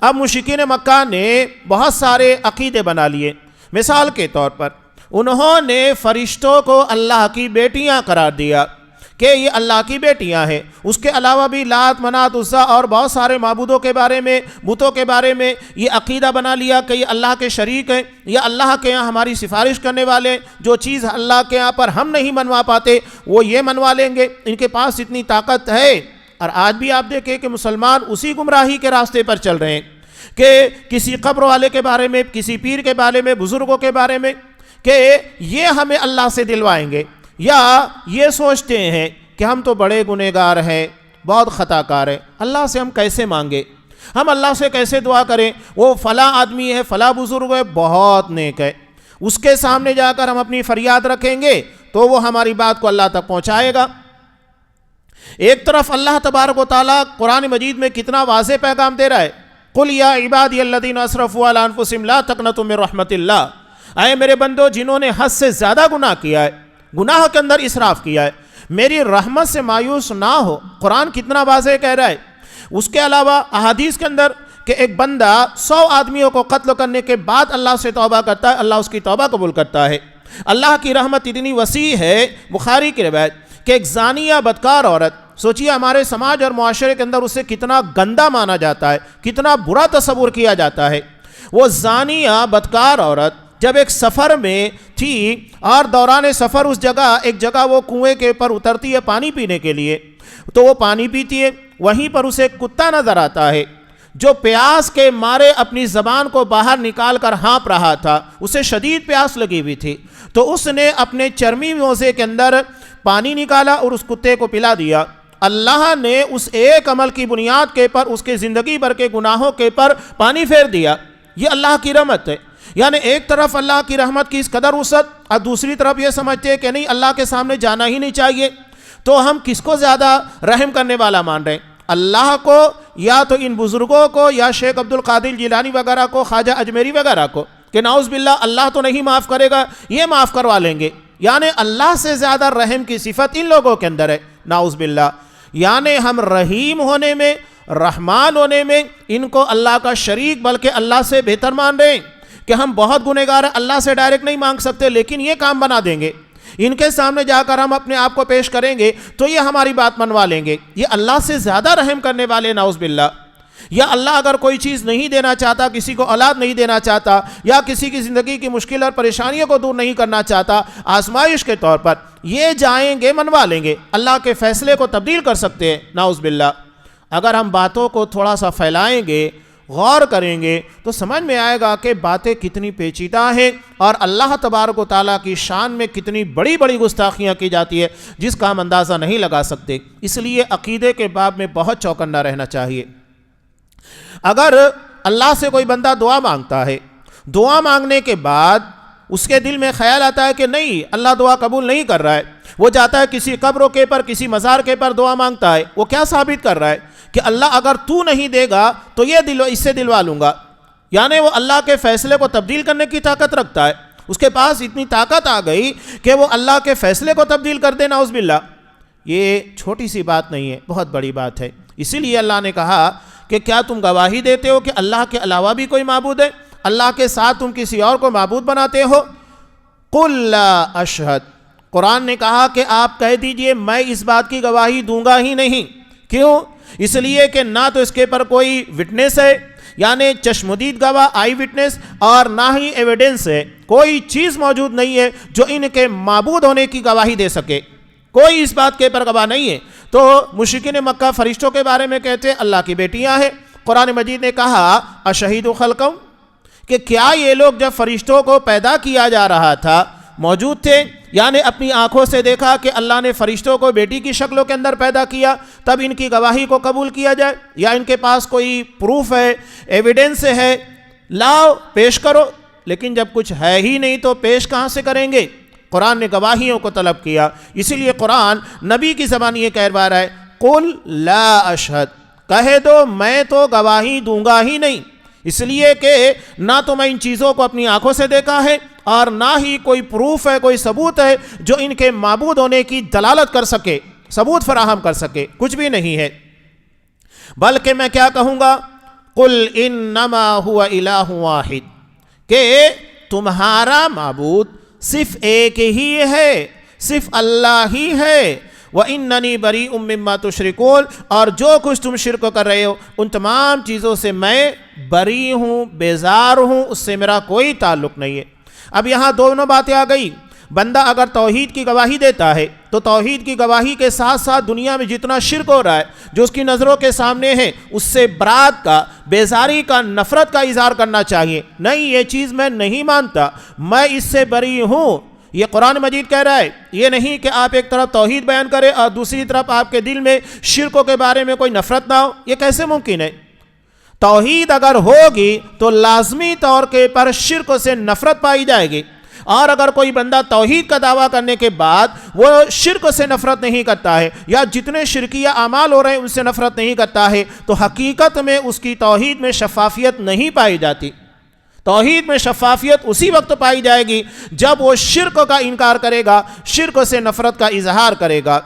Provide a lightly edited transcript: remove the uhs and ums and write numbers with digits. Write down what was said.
اب مشرکین مکہ نے بہت سارے عقیدے بنا لیے. مثال کے طور پر انہوں نے فرشتوں کو اللہ کی بیٹیاں قرار دیا کہ یہ اللہ کی بیٹیاں ہیں. اس کے علاوہ بھی لات، منات، عزیٰ اور بہت سارے معبودوں کے بارے میں، بتوں کے بارے میں یہ عقیدہ بنا لیا کہ یہ اللہ کے شریک ہیں یا اللہ کے یہاں ہماری سفارش کرنے والے. جو چیز اللہ کے یہاں پر ہم نہیں منوا پاتے وہ یہ منوا لیں گے، ان کے پاس اتنی طاقت ہے. اور آج بھی آپ دیکھیں کہ مسلمان اسی گمراہی کے راستے پر چل رہے ہیں کہ کسی قبر والے کے بارے میں، کسی پیر کے بارے میں، بزرگوں کے بارے میں کہ یہ ہمیں اللہ سے دلوائیں گے، یا یہ سوچتے ہیں کہ ہم تو بڑے گنہگار ہیں، بہت خطا کار ہیں، اللہ سے ہم کیسے مانگے، ہم اللہ سے کیسے دعا کریں، وہ فلاں آدمی ہے، فلاں بزرگ ہے، بہت نیک ہے، اس کے سامنے جا کر ہم اپنی فریاد رکھیں گے تو وہ ہماری بات کو اللہ تک پہنچائے گا. ایک طرف اللہ تبارک و تعالیٰ قرآن مجید میں کتنا واضح پیغام دے رہا ہے، قُلْ يَا عِبَادِيَ الَّذِينَ أَسْرَفُوا عَلَىٰ أَنفُسِهِمْ لَا تَقْنَطُوا مِن رَحْمَةِ اللَّهِ. اے میرے بندو جنہوں نے حد سے زیادہ گناہ کیا ہے، گناہ کے اندر اسراف کیا ہے، میری رحمت سے مایوس نہ ہو. قرآن کتنا واضح کہہ رہا ہے. اس کے علاوہ احادیث کے اندر کہ ایک بندہ 100 آدمیوں کو قتل کرنے کے بعد اللہ سے توبہ کرتا ہے، اللہ اس کی توبہ قبول کرتا ہے. اللہ کی رحمت اتنی وسیع ہے. بخاری کی روایت کہ ایک زانیہ بدکار عورت، سوچیے ہمارے سماج اور معاشرے کے اندر اسے کتنا گندا مانا جاتا ہے، کتنا برا تصور کیا جاتا ہے. وہ زانیہ بدکار عورت جب ایک سفر میں تھی اور دوران سفر اس جگہ ایک جگہ وہ کنویں کے پر اترتی ہے پانی پینے کے لیے، تو وہ پانی پیتی ہے. وہیں پر اسے ایک کتا نظر آتا ہے جو پیاس کے مارے اپنی زبان کو باہر نکال کر ہانپ رہا تھا. اسے شدید پیاس لگی ہوئی تھی، تو اس نے اپنے چرمی موزے کے اندر پانی نکالا اور اس کتے کو پلا دیا. اللہ نے اس ایک عمل کی بنیاد کے پر اس کے زندگی بھر کے گناہوں کے پر پانی پھیر دیا. یہ اللہ کی رحمت ہے. یعنی ایک طرف اللہ کی رحمت کی اس قدر وسعت، اور دوسری طرف یہ سمجھتے ہیں کہ نہیں اللہ کے سامنے جانا ہی نہیں چاہیے. تو ہم کس کو زیادہ رحم کرنے والا مان رہے ہیں، اللہ کو یا تو ان بزرگوں کو یا شیخ عبد القادر جیلانی وغیرہ کو، خواجہ اجمیری وغیرہ کو کہ نعوذ باللہ اللہ تو نہیں معاف کرے گا، یہ معاف کروا لیں گے. یعنی اللہ سے زیادہ رحم کی صفت ان لوگوں کے اندر ہے، نعوذ باللہ. یعنی ہم رحیم ہونے میں، رحمان ہونے میں ان کو اللہ کا شریک بلکہ اللہ سے بہتر مان رہے ہیں کہ ہم بہت گنہگار ہیں، اللہ سے ڈائریکٹ نہیں مانگ سکتے، لیکن یہ کام بنا دیں گے. ان کے سامنے جا کر ہم اپنے آپ کو پیش کریں گے تو یہ ہماری بات منوا لیں گے. یہ اللہ سے زیادہ رحم کرنے والے، نعوذ باللہ. یا اللہ اگر کوئی چیز نہیں دینا چاہتا، کسی کو اولاد نہیں دینا چاہتا، یا کسی کی زندگی کی مشکل اور پریشانیوں کو دور نہیں کرنا چاہتا، آزمائش کے طور پر یہ جائیں گے، منوا لیں گے. اللہ کے فیصلے کو تبدیل کر سکتے ہیں، نعوذ باللہ. اگر ہم باتوں کو تھوڑا سا پھیلائیں گے، غور کریں گے تو سمجھ میں آئے گا کہ باتیں کتنی پیچیدہ ہیں اور اللہ تبارک و تعالیٰ کی شان میں کتنی بڑی بڑی گستاخیاں کی جاتی ہے جس کا ہم اندازہ نہیں لگا سکتے. اس لیے عقیدے کے باب میں بہت چوکنا رہنا چاہیے. اگر اللہ سے کوئی بندہ دعا مانگتا ہے، دعا مانگنے کے بعد اس کے دل میں خیال آتا ہے کہ نہیں اللہ دعا قبول نہیں کر رہا ہے، وہ جاتا ہے کسی قبر کے پر، کسی مزار کے پر دعا مانگتا ہے، وہ کیا ثابت کر رہا ہے کہ اللہ اگر تو نہیں دے گا تو یہ اس سے دلوا لوں گا. یعنی وہ اللہ کے فیصلے کو تبدیل کرنے کی طاقت رکھتا ہے. اس کے پاس اتنی طاقت آ گئی کہ وہ اللہ کے فیصلے کو تبدیل کر دے، نعوذ باللہ. یہ چھوٹی سی بات نہیں ہے، بہت بڑی بات ہے. اسی لیے اللہ نے کہا کہ کیا تم گواہی دیتے ہو کہ اللہ کے علاوہ بھی کوئی معبود ہے؟ اللہ کے ساتھ تم کسی اور کو معبود بناتے ہو؟ قُلْ لَا أَشْهَدُ. قرآن نے کہا کہ آپ کہہ دیجئے میں اس بات کی گواہی دوں گا ہی نہیں. کیوں؟ اس لیے کہ نہ تو اس کے پر کوئی وٹنس ہے، یعنی چشمدید گواہ، آئی وٹنس، اور نہ ہی ایویڈنس ہے. کوئی چیز موجود نہیں ہے جو ان کے معبود ہونے کی گواہی دے سکے. کوئی اس بات کے پر گواہ نہیں ہے. تو مشرکین مکہ فرشتوں کے بارے میں کہتے اللہ کی بیٹیاں ہیں. قرآن مجید نے کہا اشہید خلقہم، کہ کیا یہ لوگ جب فرشتوں کو پیدا کیا جا رہا تھا موجود تھے؟ یعنی اپنی آنکھوں سے دیکھا کہ اللہ نے فرشتوں کو بیٹی کی شکلوں کے اندر پیدا کیا، تب ان کی گواہی کو قبول کیا جائے؟ یا ان کے پاس کوئی پروف ہے، ایویڈنس ہے، لاؤ پیش کرو. لیکن جب کچھ ہے ہی نہیں تو پیش کہاں سے کریں گے؟ قرآن نے گواہیوں کو طلب کیا. اسی لیے قرآن نبی کی زبان یہ کہہ رہا ہے قُلْ لَا أَشْهَدُ، کہہ دو میں تو گواہی دوں گا ہی نہیں. اس لیے کہ نہ تو میں ان چیزوں کو اپنی آنکھوں سے دیکھا ہے اور نہ ہی کوئی پروف ہے، کوئی ثبوت ہے جو ان کے معبود ہونے کی دلالت کر سکے، ثبوت فراہم کر سکے. کچھ بھی نہیں ہے. بلکہ میں کیا کہوں گا؟ قل انما هو الہ واحد، کہ تمہارا معبود صرف ایک ہی ہے، صرف اللہ ہی ہے۔ وَإِنَّنِي بَرِيءٌ مِّمَّا تُشْرِكُونَ، اور جو کچھ تم شرک کر رہے ہو ان تمام چیزوں سے میں بری ہوں، بیزار ہوں، اس سے میرا کوئی تعلق نہیں ہے۔ اب یہاں دونوں باتیں آ گئی۔ بندہ اگر توحید کی گواہی دیتا ہے تو توحید کی گواہی کے ساتھ ساتھ دنیا میں جتنا شرک ہو رہا ہے جو اس کی نظروں کے سامنے ہے اس سے برات کا، بیزاری کا، نفرت کا اظہار کرنا چاہیے۔ نہیں، یہ چیز میں نہیں مانتا، میں اس سے بری ہوں۔ یہ قرآن مجید کہہ رہا ہے، یہ نہیں کہ آپ ایک طرف توحید بیان کریں اور دوسری طرف آپ کے دل میں شرکوں کے بارے میں کوئی نفرت نہ ہو۔ یہ کیسے ممکن ہے؟ توحید اگر ہوگی تو لازمی طور کے پر شرک سے نفرت پائی جائے گی، اور اگر کوئی بندہ توحید کا دعویٰ کرنے کے بعد وہ شرک سے نفرت نہیں کرتا ہے یا جتنے شرکیہ اعمال ہو رہے ہیں ان سے نفرت نہیں کرتا ہے تو حقیقت میں اس کی توحید میں شفافیت نہیں پائی جاتی۔ توحید میں شفافیت اسی وقت پائی جائے گی جب وہ شرک کا انکار کرے گا، شرک سے نفرت کا اظہار کرے گا۔